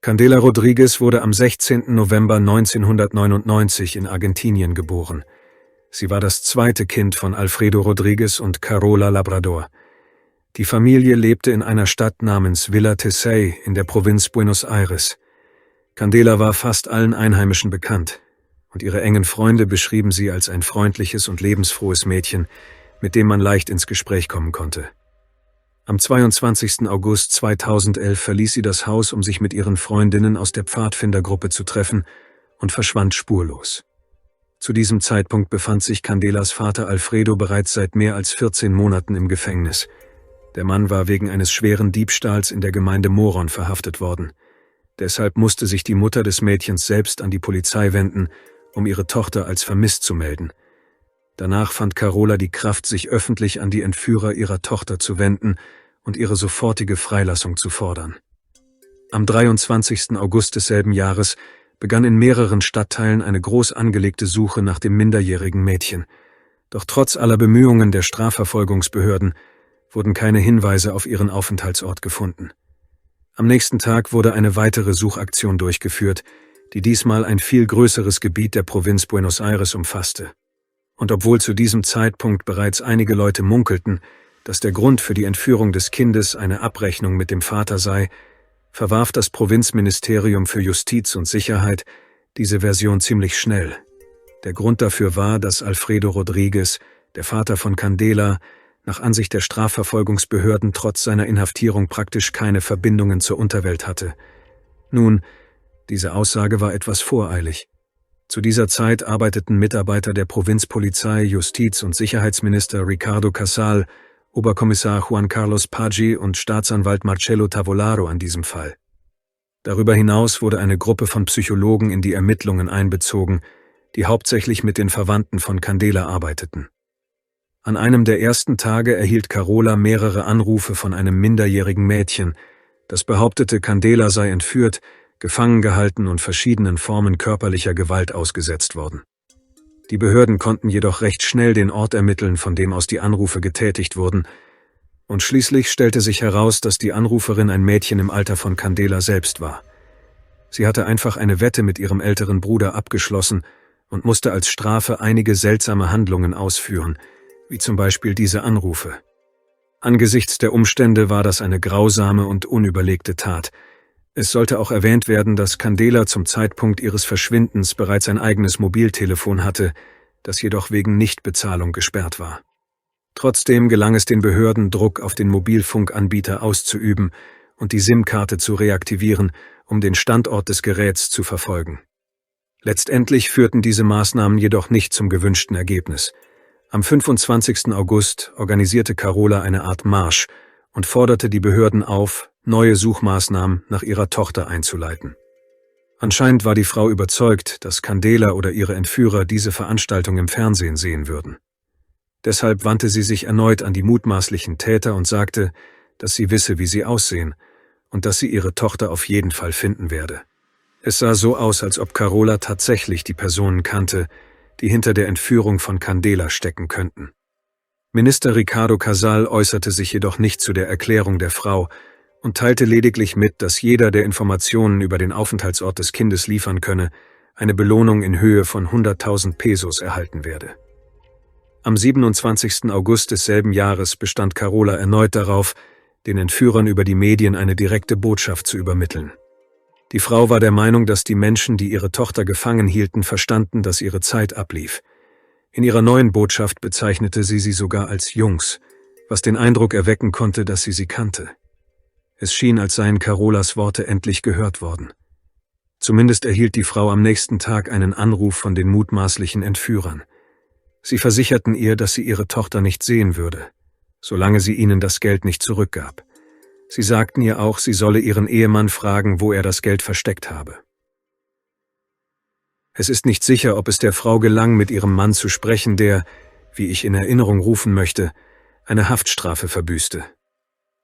Candela Rodriguez wurde am 16. November 1999 in Argentinien geboren. Sie war das zweite Kind von Alfredo Rodriguez und Carola Labrador. Die Familie lebte in einer Stadt namens Villa Tesey in der Provinz Buenos Aires. Candela war fast allen Einheimischen bekannt, und ihre engen Freunde beschrieben sie als ein freundliches und lebensfrohes Mädchen, mit dem man leicht ins Gespräch kommen konnte. Am 22. August 2011 verließ sie das Haus, um sich mit ihren Freundinnen aus der Pfadfindergruppe zu treffen, und verschwand spurlos. Zu diesem Zeitpunkt befand sich Candelas Vater Alfredo bereits seit mehr als 14 Monaten im Gefängnis. Der Mann war wegen eines schweren Diebstahls in der Gemeinde Moron verhaftet worden. Deshalb musste sich die Mutter des Mädchens selbst an die Polizei wenden, um ihre Tochter als vermisst zu melden. Danach fand Carola die Kraft, sich öffentlich an die Entführer ihrer Tochter zu wenden und ihre sofortige Freilassung zu fordern. Am 23. August desselben Jahres begann in mehreren Stadtteilen eine groß angelegte Suche nach dem minderjährigen Mädchen. Doch trotz aller Bemühungen der Strafverfolgungsbehörden wurden keine Hinweise auf ihren Aufenthaltsort gefunden. Am nächsten Tag wurde eine weitere Suchaktion durchgeführt, die diesmal ein viel größeres Gebiet der Provinz Buenos Aires umfasste. Und obwohl zu diesem Zeitpunkt bereits einige Leute munkelten, dass der Grund für die Entführung des Kindes eine Abrechnung mit dem Vater sei, verwarf das Provinzministerium für Justiz und Sicherheit diese Version ziemlich schnell. Der Grund dafür war, dass Alfredo Rodriguez, der Vater von Candela, nach Ansicht der Strafverfolgungsbehörden trotz seiner Inhaftierung praktisch keine Verbindungen zur Unterwelt hatte. Nun, diese Aussage war etwas voreilig. Zu dieser Zeit arbeiteten Mitarbeiter der Provinzpolizei, Justiz- und Sicherheitsminister Ricardo Casal, Oberkommissar Juan Carlos Paggi und Staatsanwalt Marcelo Tavolaro an diesem Fall. Darüber hinaus wurde eine Gruppe von Psychologen in die Ermittlungen einbezogen, die hauptsächlich mit den Verwandten von Candela arbeiteten. An einem der ersten Tage erhielt Carola mehrere Anrufe von einem minderjährigen Mädchen, das behauptete, Candela sei entführt, gefangen gehalten und verschiedenen Formen körperlicher Gewalt ausgesetzt worden. Die Behörden konnten jedoch recht schnell den Ort ermitteln, von dem aus die Anrufe getätigt wurden, und schließlich stellte sich heraus, dass die Anruferin ein Mädchen im Alter von Candela selbst war. Sie hatte einfach eine Wette mit ihrem älteren Bruder abgeschlossen und musste als Strafe einige seltsame Handlungen ausführen, wie zum Beispiel diese Anrufe. Angesichts der Umstände war das eine grausame und unüberlegte Tat. Es sollte auch erwähnt werden, dass Candela zum Zeitpunkt ihres Verschwindens bereits ein eigenes Mobiltelefon hatte, das jedoch wegen Nichtbezahlung gesperrt war. Trotzdem gelang es den Behörden, Druck auf den Mobilfunkanbieter auszuüben und die SIM-Karte zu reaktivieren, um den Standort des Geräts zu verfolgen. Letztendlich führten diese Maßnahmen jedoch nicht zum gewünschten Ergebnis. Am 25. August organisierte Carola eine Art Marsch und forderte die Behörden auf, neue Suchmaßnahmen nach ihrer Tochter einzuleiten. Anscheinend war die Frau überzeugt, dass Candela oder ihre Entführer diese Veranstaltung im Fernsehen sehen würden. Deshalb wandte sie sich erneut an die mutmaßlichen Täter und sagte, dass sie wisse, wie sie aussehen und dass sie ihre Tochter auf jeden Fall finden werde. Es sah so aus, als ob Carola tatsächlich die Personen kannte, die hinter der Entführung von Candela stecken könnten. Minister Ricardo Casal äußerte sich jedoch nicht zu der Erklärung der Frau und teilte lediglich mit, dass jeder, der Informationen über den Aufenthaltsort des Kindes liefern könne, eine Belohnung in Höhe von 100.000 Pesos erhalten werde. Am 27. August desselben Jahres bestand Carola erneut darauf, den Entführern über die Medien eine direkte Botschaft zu übermitteln. Die Frau war der Meinung, dass die Menschen, die ihre Tochter gefangen hielten, verstanden, dass ihre Zeit ablief. In ihrer neuen Botschaft bezeichnete sie sogar als Jungs, was den Eindruck erwecken konnte, dass sie kannte. Es schien, als seien Carolas Worte endlich gehört worden. Zumindest erhielt die Frau am nächsten Tag einen Anruf von den mutmaßlichen Entführern. Sie versicherten ihr, dass sie ihre Tochter nicht sehen würde, solange sie ihnen das Geld nicht zurückgab. Sie sagten ihr auch, sie solle ihren Ehemann fragen, wo er das Geld versteckt habe. Es ist nicht sicher, ob es der Frau gelang, mit ihrem Mann zu sprechen, der, wie ich in Erinnerung rufen möchte, eine Haftstrafe verbüßte.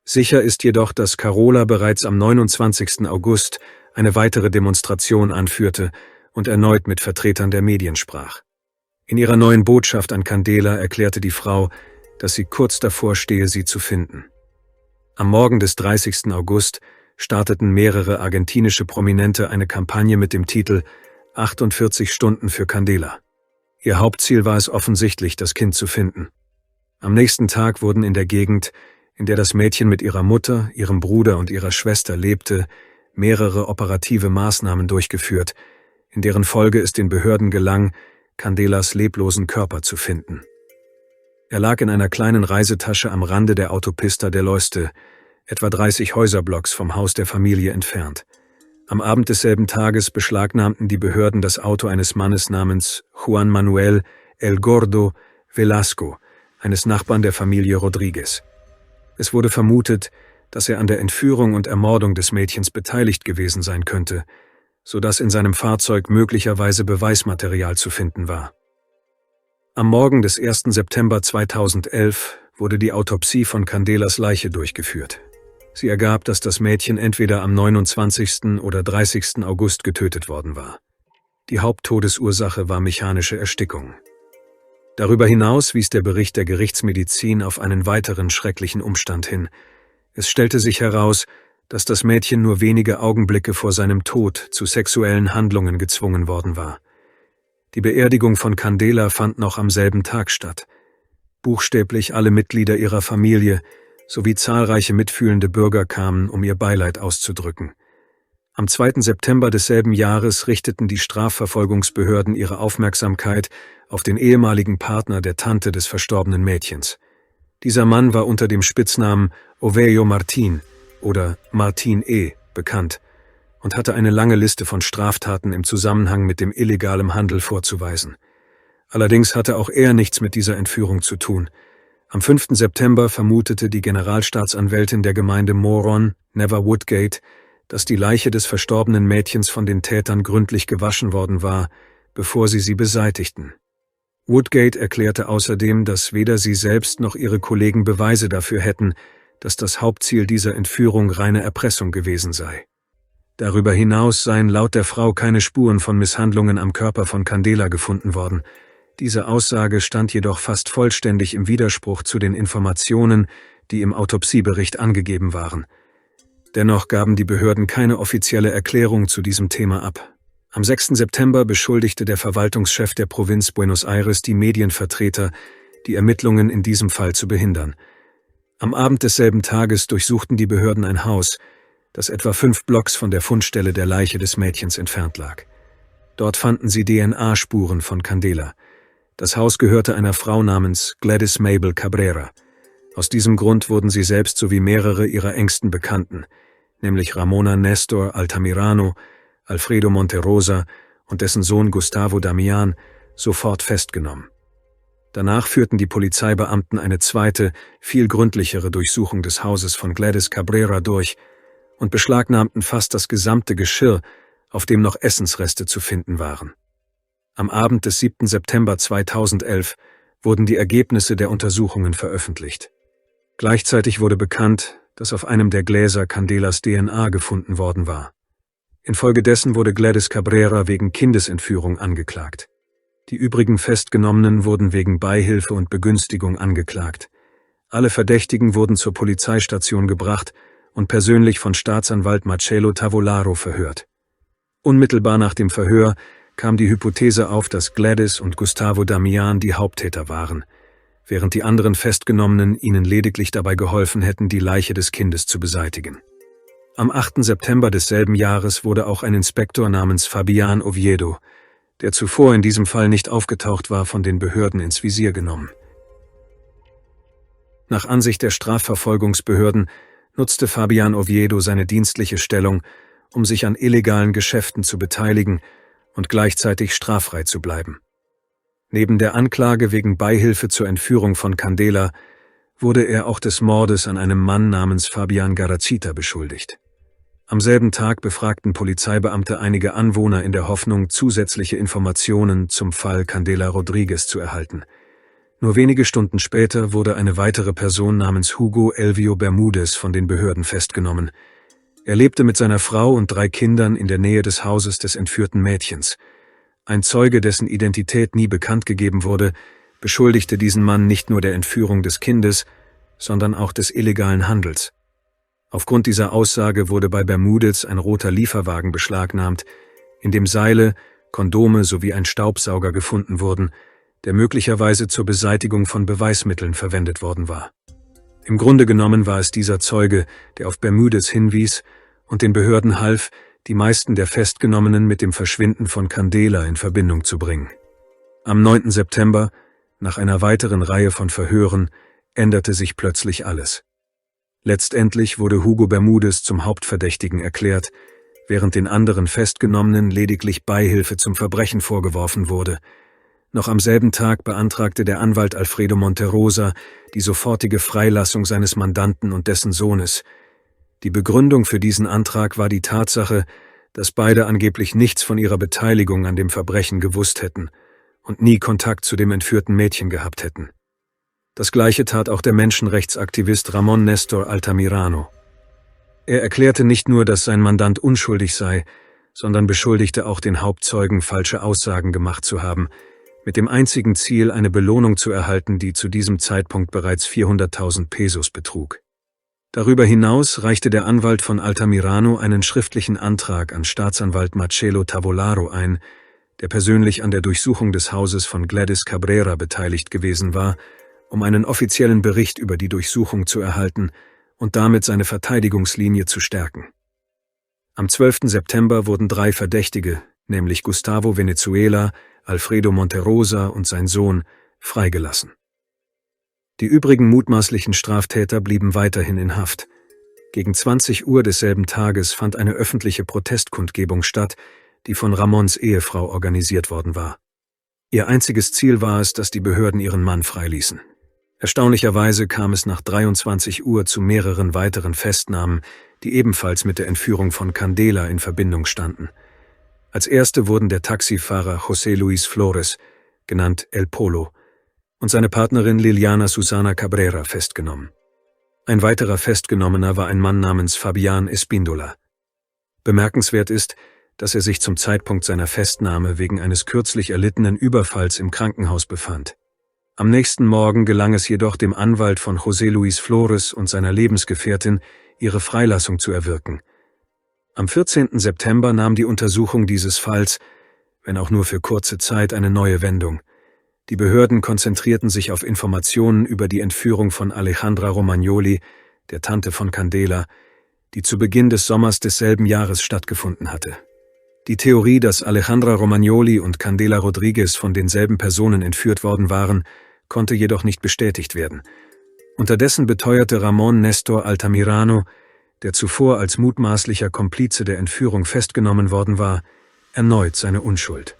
Sicher ist jedoch, dass Carola bereits am 29. August eine weitere Demonstration anführte und erneut mit Vertretern der Medien sprach. In ihrer neuen Botschaft an Candela erklärte die Frau, dass sie kurz davor stehe, sie zu finden. Am Morgen des 30. August starteten mehrere argentinische Prominente eine Kampagne mit dem Titel »48 Stunden für Candela«. Ihr Hauptziel war es offensichtlich, das Kind zu finden. Am nächsten Tag wurden in der Gegend, in der das Mädchen mit ihrer Mutter, ihrem Bruder und ihrer Schwester lebte, mehrere operative Maßnahmen durchgeführt, in deren Folge es den Behörden gelang, Candelas leblosen Körper zu finden. Er lag in einer kleinen Reisetasche am Rande der Autopista del Oeste, etwa 30 Häuserblocks vom Haus der Familie entfernt. Am Abend desselben Tages beschlagnahmten die Behörden das Auto eines Mannes namens Juan Manuel El Gordo Velasco, eines Nachbarn der Familie Rodriguez. Es wurde vermutet, dass er an der Entführung und Ermordung des Mädchens beteiligt gewesen sein könnte, sodass in seinem Fahrzeug möglicherweise Beweismaterial zu finden war. Am Morgen des 1. September 2011 wurde die Autopsie von Candelas Leiche durchgeführt. Sie ergab, dass das Mädchen entweder am 29. oder 30. August getötet worden war. Die Haupttodesursache war mechanische Erstickung. Darüber hinaus wies der Bericht der Gerichtsmedizin auf einen weiteren schrecklichen Umstand hin. Es stellte sich heraus, dass das Mädchen nur wenige Augenblicke vor seinem Tod zu sexuellen Handlungen gezwungen worden war. Die Beerdigung von Candela fand noch am selben Tag statt. Buchstäblich alle Mitglieder ihrer Familie sowie zahlreiche mitfühlende Bürger kamen, um ihr Beileid auszudrücken. Am 2. September desselben Jahres richteten die Strafverfolgungsbehörden ihre Aufmerksamkeit auf den ehemaligen Partner der Tante des verstorbenen Mädchens. Dieser Mann war unter dem Spitznamen Ovejo Martin oder Martin E. bekannt und hatte eine lange Liste von Straftaten im Zusammenhang mit dem illegalen Handel vorzuweisen. Allerdings hatte auch er nichts mit dieser Entführung zu tun. Am 5. September vermutete die Generalstaatsanwältin der Gemeinde Moron, Neva Woodgate, dass die Leiche des verstorbenen Mädchens von den Tätern gründlich gewaschen worden war, bevor sie beseitigten. Woodgate erklärte außerdem, dass weder sie selbst noch ihre Kollegen Beweise dafür hätten, dass das Hauptziel dieser Entführung reine Erpressung gewesen sei. Darüber hinaus seien laut der Frau keine Spuren von Misshandlungen am Körper von Candela gefunden worden. Diese Aussage stand jedoch fast vollständig im Widerspruch zu den Informationen, die im Autopsiebericht angegeben waren. Dennoch gaben die Behörden keine offizielle Erklärung zu diesem Thema ab. Am 6. September beschuldigte der Verwaltungschef der Provinz Buenos Aires die Medienvertreter, die Ermittlungen in diesem Fall zu behindern. Am Abend desselben Tages durchsuchten die Behörden ein Haus, das etwa 5 Blocks von der Fundstelle der Leiche des Mädchens entfernt lag. Dort fanden sie DNA-Spuren von Candela. Das Haus gehörte einer Frau namens Gladys Mabel Cabrera. Aus diesem Grund wurden sie selbst sowie mehrere ihrer engsten Bekannten, nämlich Ramona Nestor Altamirano, Alfredo Monterosa und dessen Sohn Gustavo Damian, sofort festgenommen. Danach führten die Polizeibeamten eine zweite, viel gründlichere Durchsuchung des Hauses von Gladys Cabrera durch und beschlagnahmten fast das gesamte Geschirr, auf dem noch Essensreste zu finden waren. Am Abend des 7. September 2011 wurden die Ergebnisse der Untersuchungen veröffentlicht. Gleichzeitig wurde bekannt, dass auf einem der Gläser Candelas DNA gefunden worden war. Infolgedessen wurde Gladys Cabrera wegen Kindesentführung angeklagt. Die übrigen Festgenommenen wurden wegen Beihilfe und Begünstigung angeklagt. Alle Verdächtigen wurden zur Polizeistation gebracht und persönlich von Staatsanwalt Marcelo Tavolaro verhört. Unmittelbar nach dem Verhör kam die Hypothese auf, dass Gladys und Gustavo Damian die Haupttäter waren, während die anderen Festgenommenen ihnen lediglich dabei geholfen hätten, die Leiche des Kindes zu beseitigen. Am 8. September desselben Jahres wurde auch ein Inspektor namens Fabián Oviedo, der zuvor in diesem Fall nicht aufgetaucht war, von den Behörden ins Visier genommen. Nach Ansicht der Strafverfolgungsbehörden nutzte Fabián Oviedo seine dienstliche Stellung, um sich an illegalen Geschäften zu beteiligen und gleichzeitig straffrei zu bleiben. Neben der Anklage wegen Beihilfe zur Entführung von Candela wurde er auch des Mordes an einem Mann namens Fabián Garrachita beschuldigt. Am selben Tag befragten Polizeibeamte einige Anwohner in der Hoffnung, zusätzliche Informationen zum Fall Candela Rodriguez zu erhalten. Nur wenige Stunden später wurde eine weitere Person namens Hugo Elvio Bermúdez von den Behörden festgenommen. Er lebte mit seiner Frau und 3 Kindern in der Nähe des Hauses des entführten Mädchens. Ein Zeuge, dessen Identität nie bekannt gegeben wurde, beschuldigte diesen Mann nicht nur der Entführung des Kindes, sondern auch des illegalen Handels. Aufgrund dieser Aussage wurde bei Bermudez ein roter Lieferwagen beschlagnahmt, in dem Seile, Kondome sowie ein Staubsauger gefunden wurden, der möglicherweise zur Beseitigung von Beweismitteln verwendet worden war. Im Grunde genommen war es dieser Zeuge, der auf Bermudez hinwies und den Behörden half, die meisten der Festgenommenen mit dem Verschwinden von Candela in Verbindung zu bringen. Am 9. September, nach einer weiteren Reihe von Verhören, änderte sich plötzlich alles. Letztendlich wurde Hugo Bermudez zum Hauptverdächtigen erklärt, während den anderen Festgenommenen lediglich Beihilfe zum Verbrechen vorgeworfen wurde. Noch am selben Tag beantragte der Anwalt Alfredo Monterrosa die sofortige Freilassung seines Mandanten und dessen Sohnes. Die Begründung für diesen Antrag war die Tatsache, dass beide angeblich nichts von ihrer Beteiligung an dem Verbrechen gewusst hätten und nie Kontakt zu dem entführten Mädchen gehabt hätten. Das Gleiche tat auch der Menschenrechtsaktivist Ramón Néstor Altamirano. Er erklärte nicht nur, dass sein Mandant unschuldig sei, sondern beschuldigte auch den Hauptzeugen, falsche Aussagen gemacht zu haben, mit dem einzigen Ziel, eine Belohnung zu erhalten, die zu diesem Zeitpunkt bereits 400.000 Pesos betrug. Darüber hinaus reichte der Anwalt von Altamirano einen schriftlichen Antrag an Staatsanwalt Marcelo Tavolaro ein, der persönlich an der Durchsuchung des Hauses von Gladys Cabrera beteiligt gewesen war, um einen offiziellen Bericht über die Durchsuchung zu erhalten und damit seine Verteidigungslinie zu stärken. Am 12. September wurden 3 Verdächtige, nämlich Gustavo Venezuela, Alfredo Monterrosa und sein Sohn, freigelassen. Die übrigen mutmaßlichen Straftäter blieben weiterhin in Haft. Gegen 20 Uhr desselben Tages fand eine öffentliche Protestkundgebung statt, die von Ramons Ehefrau organisiert worden war. Ihr einziges Ziel war es, dass die Behörden ihren Mann freiließen. Erstaunlicherweise kam es nach 23 Uhr zu mehreren weiteren Festnahmen, die ebenfalls mit der Entführung von Candela in Verbindung standen. Als erste wurden der Taxifahrer José Luis Flores, genannt El Polo, und seine Partnerin Liliana Susana Cabrera festgenommen. Ein weiterer Festgenommener war ein Mann namens Fabián Espíndola. Bemerkenswert ist, dass er sich zum Zeitpunkt seiner Festnahme wegen eines kürzlich erlittenen Überfalls im Krankenhaus befand. Am nächsten Morgen gelang es jedoch dem Anwalt von José Luis Flores und seiner Lebensgefährtin, ihre Freilassung zu erwirken. Am 14. September nahm die Untersuchung dieses Falls, wenn auch nur für kurze Zeit, eine neue Wendung. Die Behörden konzentrierten sich auf Informationen über die Entführung von Alejandra Romagnoli, der Tante von Candela, die zu Beginn des Sommers desselben Jahres stattgefunden hatte. Die Theorie, dass Alejandra Romagnoli und Candela Rodríguez von denselben Personen entführt worden waren, konnte jedoch nicht bestätigt werden. Unterdessen beteuerte Ramón Néstor Altamirano, der zuvor als mutmaßlicher Komplize der Entführung festgenommen worden war, erneut seine Unschuld.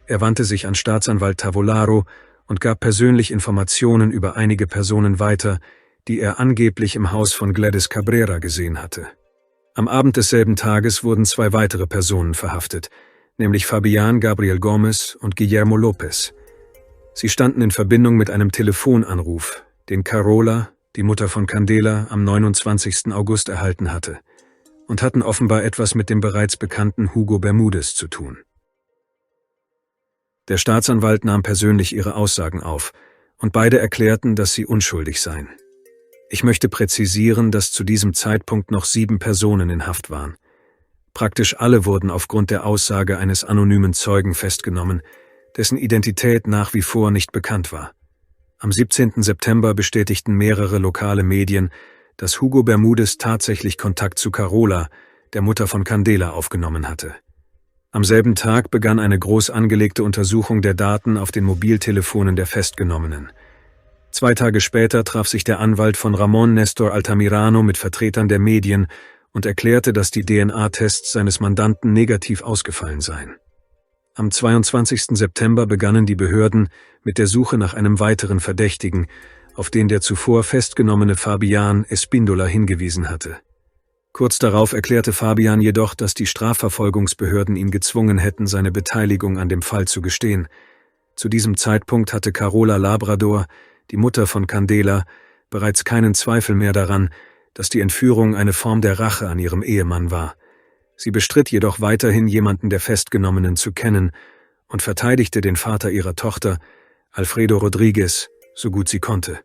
Er wandte sich an Staatsanwalt Tavolaro und gab persönlich Informationen über einige Personen weiter, die er angeblich im Haus von Gladys Cabrera gesehen hatte. Am Abend desselben Tages wurden 2 weitere Personen verhaftet, nämlich Fabián Gabriel Gómez und Guillermo López. Sie standen in Verbindung mit einem Telefonanruf, den Carola, die Mutter von Candela, am 29. August erhalten hatte, und hatten offenbar etwas mit dem bereits bekannten Hugo Bermudez zu tun. Der Staatsanwalt nahm persönlich ihre Aussagen auf, und beide erklärten, dass sie unschuldig seien. Ich möchte präzisieren, dass zu diesem Zeitpunkt noch 7 Personen in Haft waren. Praktisch alle wurden aufgrund der Aussage eines anonymen Zeugen festgenommen, dessen Identität nach wie vor nicht bekannt war. Am 17. September bestätigten mehrere lokale Medien, dass Hugo Bermudez tatsächlich Kontakt zu Carola, der Mutter von Candela, aufgenommen hatte. Am selben Tag begann eine groß angelegte Untersuchung der Daten auf den Mobiltelefonen der Festgenommenen. 2 Tage später traf sich der Anwalt von Ramón Néstor Altamirano mit Vertretern der Medien und erklärte, dass die DNA-Tests seines Mandanten negativ ausgefallen seien. Am 22. September begannen die Behörden mit der Suche nach einem weiteren Verdächtigen, auf den der zuvor festgenommene Fabián Espíndola hingewiesen hatte. Kurz darauf erklärte Fabián jedoch, dass die Strafverfolgungsbehörden ihn gezwungen hätten, seine Beteiligung an dem Fall zu gestehen. Zu diesem Zeitpunkt hatte Carola Labrador, die Mutter von Candela, bereits keinen Zweifel mehr daran, dass die Entführung eine Form der Rache an ihrem Ehemann war. Sie bestritt jedoch weiterhin, jemanden der Festgenommenen zu kennen, und verteidigte den Vater ihrer Tochter, Alfredo Rodríguez, so gut sie konnte.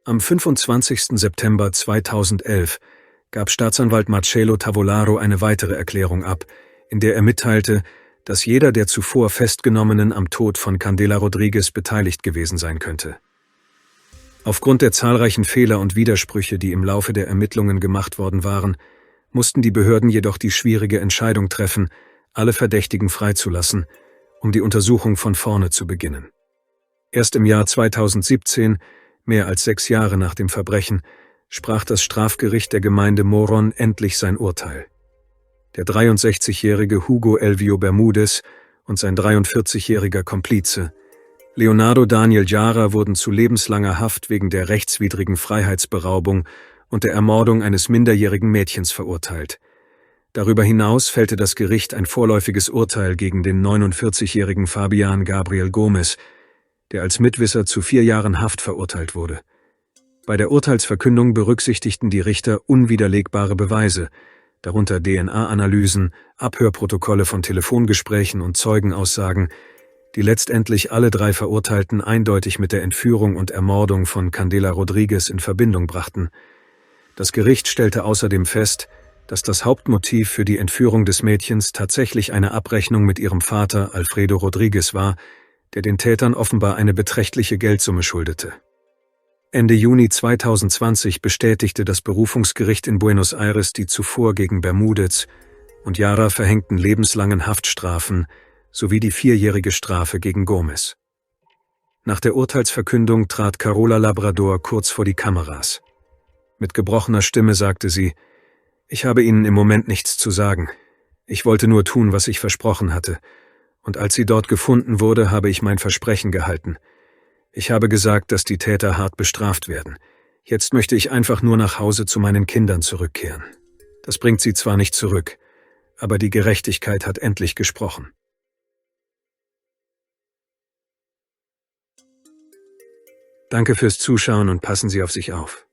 Am 25. September 2011 gab Staatsanwalt Marcelo Tavolaro eine weitere Erklärung ab, in der er mitteilte, dass jeder der zuvor Festgenommenen am Tod von Candela Rodriguez beteiligt gewesen sein könnte. Aufgrund der zahlreichen Fehler und Widersprüche, die im Laufe der Ermittlungen gemacht worden waren, mussten die Behörden jedoch die schwierige Entscheidung treffen, alle Verdächtigen freizulassen, um die Untersuchung von vorne zu beginnen. Erst im Jahr 2017, mehr als 6 Jahre nach dem Verbrechen, sprach das Strafgericht der Gemeinde Moron endlich sein Urteil. Der 63-jährige Hugo Elvio Bermúdez und sein 43-jähriger Komplize Leonardo Daniel Jara wurden zu lebenslanger Haft wegen der rechtswidrigen Freiheitsberaubung und der Ermordung eines minderjährigen Mädchens verurteilt. Darüber hinaus fällte das Gericht ein vorläufiges Urteil gegen den 49-jährigen Fabián Gabriel Gómez, der als Mitwisser zu 4 Jahren Haft verurteilt wurde. Bei der Urteilsverkündung berücksichtigten die Richter unwiderlegbare Beweise, darunter DNA-Analysen, Abhörprotokolle von Telefongesprächen und Zeugenaussagen, die letztendlich alle 3 Verurteilten eindeutig mit der Entführung und Ermordung von Candela Rodriguez in Verbindung brachten. Das Gericht stellte außerdem fest, dass das Hauptmotiv für die Entführung des Mädchens tatsächlich eine Abrechnung mit ihrem Vater Alfredo Rodriguez war, der den Tätern offenbar eine beträchtliche Geldsumme schuldete. Ende Juni 2020 bestätigte das Berufungsgericht in Buenos Aires die zuvor gegen Bermúdez und Jara verhängten lebenslangen Haftstrafen sowie die 4-jährige Strafe gegen Gómez. Nach der Urteilsverkündung trat Carola Labrador kurz vor die Kameras. Mit gebrochener Stimme sagte sie: „Ich habe Ihnen im Moment nichts zu sagen. Ich wollte nur tun, was ich versprochen hatte. Und als sie dort gefunden wurde, habe ich mein Versprechen gehalten. Ich habe gesagt, dass die Täter hart bestraft werden. Jetzt möchte ich einfach nur nach Hause zu meinen Kindern zurückkehren. Das bringt sie zwar nicht zurück, aber die Gerechtigkeit hat endlich gesprochen." Danke fürs Zuschauen und passen Sie auf sich auf.